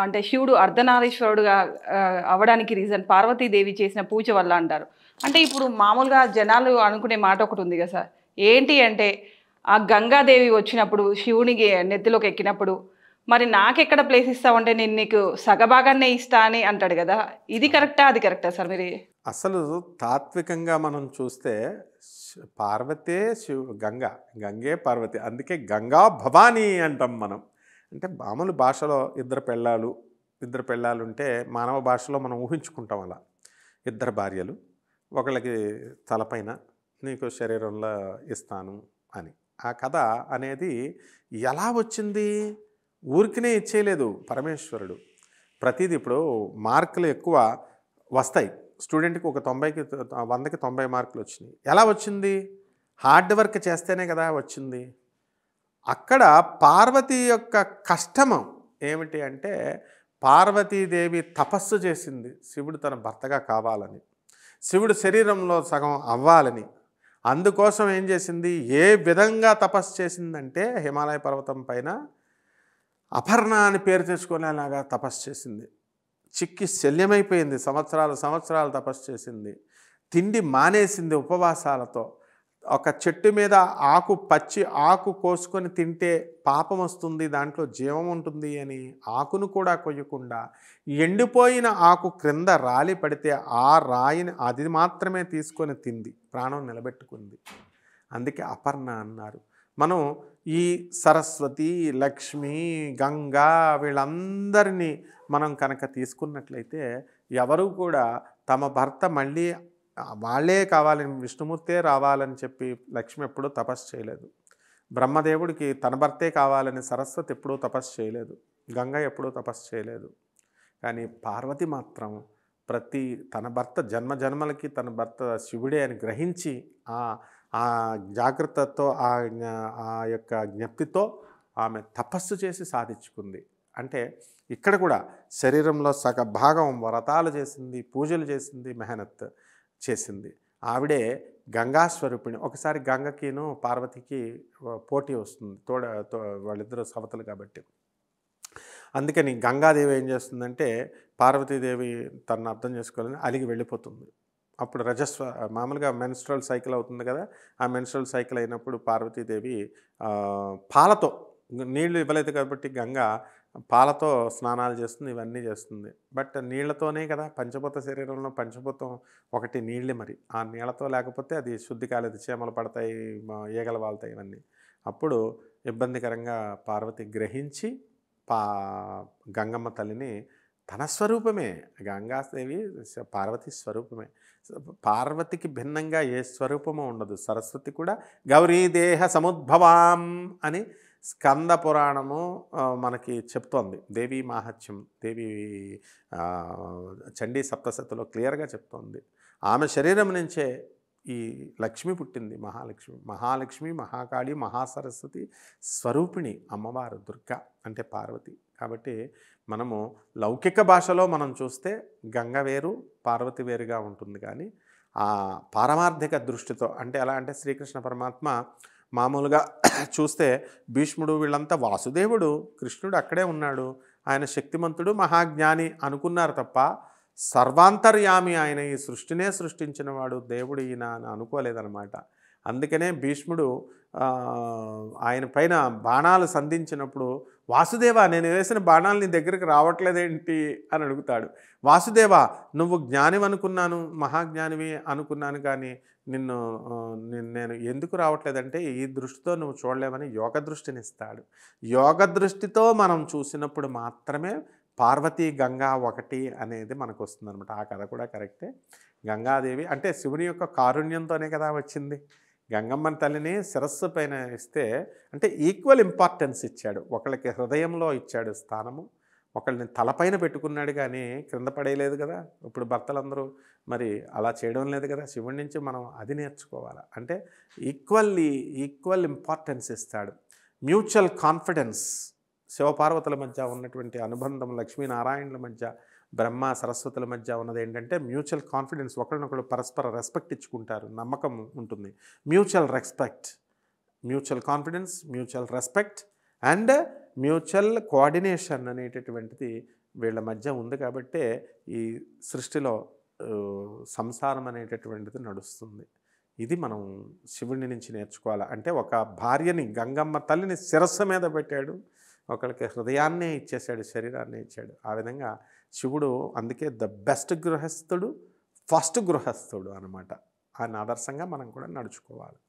అంటే శివుడు అర్ధనారీశ్వరుడుగా అవ్వడానికి రీజన్ పార్వతీదేవి చేసిన పూజ వల్ల అంటారు. అంటే ఇప్పుడు మామూలుగా జనాలు అనుకునే మాట ఒకటుంది కదా సార్. ఏంటి అంటే ఆ గంగాదేవి వచ్చినప్పుడు శివునికి నెత్తిలోకి ఎక్కినప్పుడు మరి నాకెక్కడ ప్లేస్ ఇస్తావంటే నేను నీకు సగభాగాన్నే ఇస్తా అని అంటాడు కదా! ఇది కరెక్టా? అది కరెక్టా సార్ మీరు? అసలు తాత్వికంగా మనం చూస్తే పార్వతే గంగ, గంగే పార్వతి. అందుకే గంగా భవానీ అంటాం మనం. అంటే మామూలు భాషలో ఇద్దరు పెళ్ళాలుంటే మానవ భాషలో మనం ఊహించుకుంటాం అలా. ఇద్దరు భార్యలు, ఒకళ్ళకి తలపైన నీకు శరీరంలో ఇస్తాను అని. ఆ కథ అనేది ఎలా వచ్చింది? ఊరికనే ఇచ్చేయలేదు పరమేశ్వరుడు. ప్రతిదీ ఇప్పుడు మార్కులు ఎక్కువ వస్తాయి. స్టూడెంట్కి ఒక 90కి 100కి 90 మార్కులు వచ్చినాయి. ఎలా వచ్చింది? హార్డ్ వర్క్ చేస్తేనే కదా వచ్చింది. అక్కడ పార్వతి యొక్క కష్టము ఏమిటి అంటే పార్వతీదేవి తపస్సు చేసింది శివుడు తన భర్తగా కావాలని, శివుడు శరీరంలో సగం అవ్వాలని. అందుకోసం ఏం చేసింది? ఏ విధంగా తపస్సు చేసిందంటే హిమాలయ పర్వతం పైన అపర్ణ అని పేరు తెచ్చుకునేలాగా తపస్సు చేసింది. చిక్కి శల్యమైపోయింది. సంవత్సరాలు తపస్సు చేసింది. తిండి మానేసింది ఉపవాసాలతో. ఒక చెట్టు మీద పచ్చి ఆకు కోసుకొని తింటే పాపం వస్తుంది, దాంట్లో జీవం ఉంటుంది అని ఆకును కూడా కొయ్యకుండా ఎండిపోయిన ఆకు క్రింద రాలి పడితే ఆ రాయిని అది మాత్రమే తీసుకొని తింది, ప్రాణం నిలబెట్టుకుంది. అందుకే అపర్ణ అన్నారు. మనం ఈ సరస్వతి, లక్ష్మి, గంగా వీళ్ళందరినీ మనం కనుక తీసుకున్నట్లయితే ఎవరు కూడా తమ భర్త మళ్ళీ వాళ్ళే కావాలని, విష్ణుమూర్తే రావాలని చెప్పి లక్ష్మి ఎప్పుడూ తపస్సు చేయలేదు. బ్రహ్మదేవుడికి తన భర్తే కావాలని సరస్వతి ఎప్పుడూ తపస్సు చేయలేదు. గంగ ఎప్పుడూ తపస్సు చేయలేదు. కానీ పార్వతి మాత్రం తన భర్త జన్మలకి తన భర్త శివుడే అని గ్రహించి ఆ జాగ్రత్తతో ఆ యొక్క జ్ఞప్తితో ఆమె తపస్సు చేసి సాధించుకుంది. అంటే ఇక్కడ కూడా శరీరంలో సగ భాగం వ్రతాలు చేసింది, పూజలు చేసింది, మెహనత్ చేసింది. ఆవిడే గంగా స్వరూపిణి. ఒకసారి గంగకిను పార్వతికి పోటీ వస్తుంది. వాళ్ళిద్దరూ సవతలు కాబట్టి. అందుకని గంగాదేవి ఏం చేస్తుందంటే పార్వతీదేవి తనను అర్థం చేసుకోవాలని అలిగి వెళ్ళిపోతుంది. అప్పుడు మామూలుగా మెన్స్ట్రల్ సైకిల్ అవుతుంది కదా, ఆ మెన్స్ట్రల్ సైకిల్ అయినప్పుడు పార్వతీదేవి పాలతో, నీళ్లు ఇవ్వలేదు కాబట్టి గంగ పాలతో స్నానాలు చేస్తుంది, ఇవన్నీ చేస్తుంది. బట్ నీళ్లతోనే కదా, పంచభూత శరీరంలో పంచభూతం ఒకటి నీళ్ళే. మరి ఆ నీళ్ళతో లేకపోతే అది శుద్ధి కాలేదు, చీమలు పడతాయి, ఈగలు వాళ్తాయి, ఇవన్నీ. అప్పుడు ఇబ్బందికరంగా పార్వతి గ్రహించి గంగమ్మ తల్లిని తన స్వరూపమే, గంగాదేవి పార్వతి స్వరూపమే. పార్వతికి భిన్నంగా ఏ స్వరూపము ఉండదు. సరస్వతి కూడా గౌరీదేహ సముద్భవాం అని స్కంద పురాణము మనకి చెప్తోంది. దేవీ మాహత్యం, దేవి చండీ సప్తశతిలో క్లియర్గా చెప్తోంది. ఆమె శరీరం నుంచే ఈ లక్ష్మి పుట్టింది, మహాలక్ష్మి, మహాకాళి, మహాసరస్వతి స్వరూపిణి అమ్మవారు దుర్గా అంటే పార్వతి. కాబట్టి మనము లౌకిక భాషలో మనం చూస్తే గంగ వేరు, పార్వతి వేరుగా ఉంటుంది. కానీ ఆ పారమార్థిక దృష్టితో అంటే ఎలా అంటే శ్రీకృష్ణ పరమాత్మ మామూలుగా చూస్తే భీష్ముడు వీళ్ళంతా వాసుదేవుడు, కృష్ణుడు అక్కడే ఉన్నాడు, ఆయన శక్తిమంతుడు, మహాజ్ఞాని అనుకున్నారు తప్ప సర్వాంతర్యామి ఆయన, ఈ సృష్టినే సృష్టించిన వాడు దేవుడు ఈయన అని అనుకోలేదన్నమాట. అందుకనే భీష్ముడు ఆయన పైన బాణాలు సంధించినప్పుడు వాసుదేవా నేను వేసిన బాణాలు నీ దగ్గరికి రావట్లేదేంటి అని అడుగుతాడు. వాసుదేవా నువ్వు జ్ఞానివి అనుకున్నాను, మహాజ్ఞానివి అనుకున్నాను, కానీ నేను ఎందుకు రావట్లేదంటే ఈ దృష్టితో నువ్వు చూడలేవని యోగ దృష్టిని ఇస్తాడు. యోగ దృష్టితో మనం చూసినప్పుడు మాత్రమే పార్వతీ గంగా ఒకటి అనేది మనకు వస్తుంది అనమాట. ఆ కథ కూడా కరెక్టే. గంగాదేవి అంటే శివుని యొక్క కారుణ్యంతోనే కదా వచ్చింది. గంగమ్మని తల్లిని శిరస్సు పైన ఇస్తే అంటే ఈక్వల్ ఇంపార్టెన్స్ ఇచ్చాడు. ఒకళ్ళకి హృదయంలో ఇచ్చాడు స్థానము, ఒకళ్ళని తలపైన పెట్టుకున్నాడు, కానీ క్రింద పడేయలేదు కదా. ఇప్పుడు భర్తలందరూ మరి అలా చేయడం లేదు కదా. శివుడి నుంచి మనం అది నేర్చుకోవాలి. అంటే ఈక్వల్ ఇంపార్టెన్స్ ఇస్తాడు. మ్యూచువల్ కాన్ఫిడెన్స్, శివపార్వతుల మధ్య ఉన్నటువంటి అనుబంధం, లక్ష్మీనారాయణుల మధ్య, బ్రహ్మ సరస్వతుల మధ్య ఉన్నది ఏంటంటే మ్యూచువల్ కాన్ఫిడెన్స్. ఒకరినొకరు పరస్పర రెస్పెక్ట్ ఇచ్చుకుంటారు, నమ్మకం ఉంటుంది. Mutual confidence, mutual respect and mutual coordination అనేటటువంటిది వీళ్ళ మధ్య ఉంది కాబట్టే ఈ సృష్టిలో సంసారం అనేటటువంటిది నడుస్తుంది. ఇది మనం శివుడి నుంచి నేర్చుకోవాలి. అంటే ఒక భార్యని, గంగమ్మ తల్లిని శిరస్సు మీద పెట్టాడు, ఒకరికి హృదయాన్నే ఇచ్చేశాడు, శరీరాన్నే ఇచ్చాడు. ఆ విధంగా శివుడు అందుకే ద బెస్ట్ గృహస్థుడు, ఫస్ట్ గృహస్థుడు అనమాట. ఆయన ఆదర్శంగా మనం కూడా నడుచుకోవాలి.